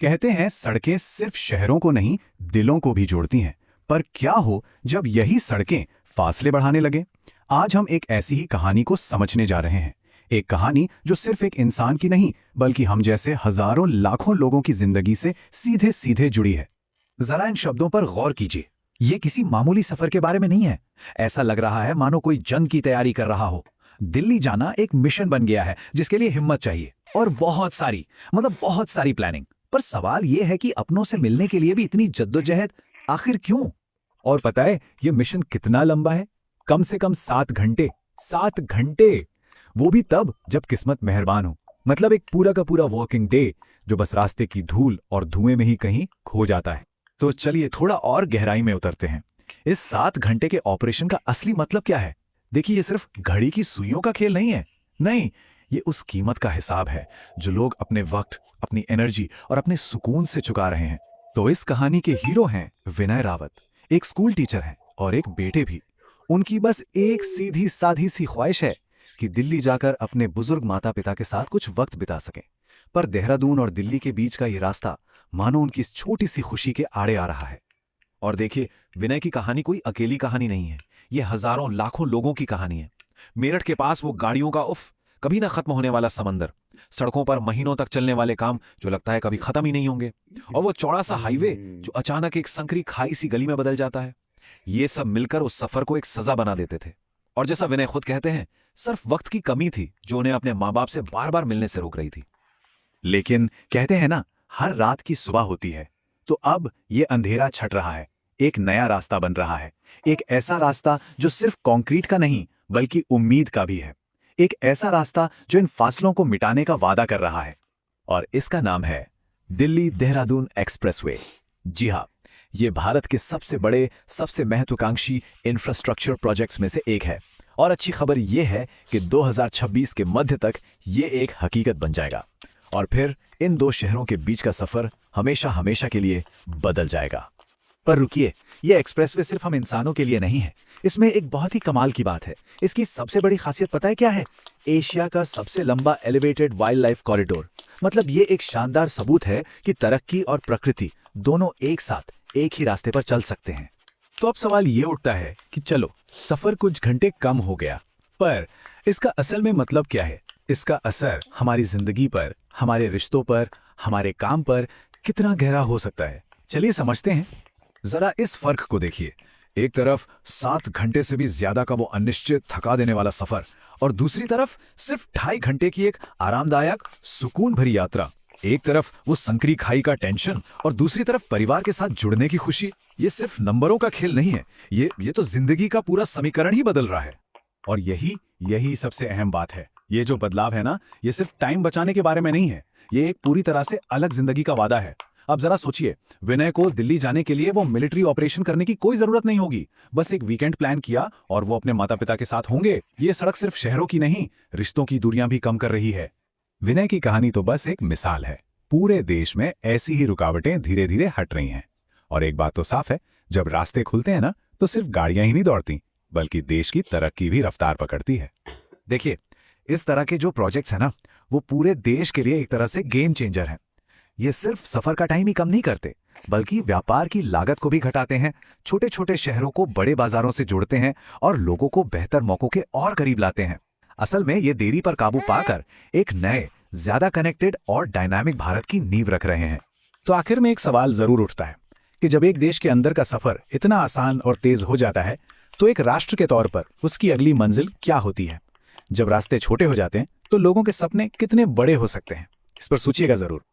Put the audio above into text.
कहते हैं सड़कें सिर्फ शहरों को नहीं दिलों को भी जोड़ती हैं। पर क्या हो जब यही सड़कें फासले बढ़ाने लगे। आज हम एक ऐसी ही कहानी को समझने जा रहे हैं। एक कहानी जो सिर्फ एक इंसान की नहीं बल्कि हम जैसे हजारों लाखों लोगों की जिंदगी से सीधे सीधे जुड़ी है। जरा इन शब्दों पर गौर कीजिए। ये किसी मामूली सफर के बारे में नहीं है। ऐसा लग रहा है मानो कोई जंग की तैयारी कर रहा हो। दिल्ली जाना एक मिशन बन गया है जिसके लिए हिम्मत चाहिए और बहुत सारी प्लानिंग। पर सवाल यह है कि अपनों से मिलने के लिए भी इतनी जद्दोजहद आखिर क्यों? और पता है ये मिशन कितना लंबा है? कम से कम 7 घंटे। 7 घंटे, वो भी तब जब किस्मत मेहरबान हो। मतलब एक पूरा का पूरा वॉकिंग डे जो बस रास्ते की धूल और धुएं में ही कहीं खो जाता है। तो चलिए थोड़ा और गहराई में उतरते हैं। इस 7 घंटे के ऑपरेशन का असली मतलब क्या है? देखिए, ये सिर्फ घड़ी की सुइयों का खेल नहीं है। नहीं, ये उस कीमत का हिसाब है जो लोग अपने वक्त, अपनी एनर्जी और अपने सुकून से चुका रहे हैं। तो इस कहानी के हीरो हैं विनय रावत, एक स्कूल टीचर हैं और एक बेटे भी। उनकी बस एक सीधी साधी सी ख्वाहिश है कि दिल्ली जाकर अपने बुजुर्ग माता पिता के साथ कुछ वक्त बिता सकें। पर देहरादून और दिल्ली के बीच का ये रास्ता मानो उनकी इस छोटी सी खुशी के आड़े आ रहा है। और देखिए, विनय की कहानी कोई अकेली कहानी नहीं है। ये हजारों लाखों लोगों की कहानी है। मेरठ के पास वो गाड़ियों का कभी ना खत्म होने वाला समंदर, सड़कों पर महीनों तक चलने वाले काम जो लगता है कभी खत्म ही नहीं होंगे, और वो चौड़ा सा हाईवे जो अचानक एक संकरी खाई सी गली में बदल जाता है। ये सब मिलकर उस सफर को एक सजा बना देते थे। और जैसा विनय खुद कहते हैं, सिर्फ वक्त की कमी थी जो उन्हें अपने माँ बाप से बार बार मिलने से रोक रही थी। लेकिन कहते हैं ना, हर रात की सुबह होती है। तो अब ये अंधेरा छट रहा है, एक नया रास्ता बन रहा है। एक ऐसा रास्ता जो सिर्फ कंक्रीट का नहीं बल्कि उम्मीद का भी है। एक ऐसा रास्ता जो इन फासलों को मिटाने का वादा कर रहा है। और इसका नाम है दिल्ली देहरादून एक्सप्रेसवे। जी हाँ, ये भारत के सबसे बड़े, सबसे महत्वाकांक्षी इंफ्रास्ट्रक्चर प्रोजेक्ट्स में से एक है। और अच्छी खबर यह है कि 2026 के मध्य तक ये एक हकीकत बन जाएगा। और फिर इन दो शहरों के बीच का सफर हमेशा हमेशा के लिए बदल जाएगा। पर रुकिए, यह एक्सप्रेसवे सिर्फ हम इंसानों के लिए नहीं है। इसमें एक बहुत ही कमाल की बात है। इसकी सबसे बड़ी खासियत पता है क्या है? एशिया का सबसे लंबा एलिवेटेड वाइल्ड लाइफ कॉरिडोर। मतलब ये एक शानदार सबूत है कि तरक्की और प्रकृति दोनों एक साथ एक ही रास्ते पर चल सकते हैं। तो अब सवाल ये उठता है कि चलो, सफर कुछ घंटे कम हो गया, पर इसका असल में मतलब क्या है? इसका असर हमारी जिंदगी पर, हमारे रिश्तों पर, हमारे काम पर कितना गहरा हो सकता है? चलिए समझते हैं। जरा इस फर्क को देखिए। एक तरफ 7 घंटे से भी ज्यादा का वो अनिश्चित, थका देने वाला सफर, और दूसरी तरफ सिर्फ 2.5 घंटे की एक आरामदायक, सुकून भरी यात्रा। एक तरफ वो संकरी खाई का टेंशन और दूसरी तरफ परिवार के साथ जुड़ने की खुशी। ये सिर्फ नंबरों का खेल नहीं है, ये तो जिंदगी का पूरा समीकरण ही बदल रहा है। और यही सबसे अहम बात है। ये जो बदलाव है ना, ये सिर्फ टाइम बचाने के बारे में नहीं है, ये एक पूरी तरह से अलग जिंदगी का वादा है। अब जरा सोचिए, विनय को दिल्ली जाने के लिए वो मिलिट्री ऑपरेशन करने की कोई जरूरत नहीं होगी। बस एक वीकेंड प्लान किया और वो अपने माता पिता के साथ होंगे। ये सड़क सिर्फ शहरों की नहीं, रिश्तों की दूरियां भी कम कर रही है। विनय की कहानी तो बस एक मिसाल है। पूरे देश में ऐसी ही रुकावटें धीरे धीरे हट रही हैं। और एक बात तो साफ है, जब रास्ते खुलते हैं ना, तो सिर्फ गाड़ियां ही नहीं दौड़ती बल्कि देश की तरक्की भी रफ्तार पकड़ती है। देखिए, इस तरह के जो प्रोजेक्ट्स हैं ना, वो पूरे देश के लिए एक तरह से गेम चेंजर हैं। ये सिर्फ सफर का टाइम ही कम नहीं करते बल्कि व्यापार की लागत को भी घटाते हैं, छोटे छोटे शहरों को बड़े बाजारों से जोड़ते हैं और लोगों को बेहतर मौकों के और करीब लाते हैं। असल में ये देरी पर काबू पाकर एक नए, ज्यादा कनेक्टेड और डायनामिक भारत की नींव रख रहे हैं। तो आखिर में एक सवाल जरूर उठता है कि जब एक देश के अंदर का सफर इतना आसान और तेज हो जाता है, तो एक राष्ट्र के तौर पर उसकी अगली मंजिल क्या होती है? जब रास्ते छोटे हो जाते हैं तो लोगों के सपने कितने बड़े हो सकते हैं? इस पर सोचिएगा जरूर।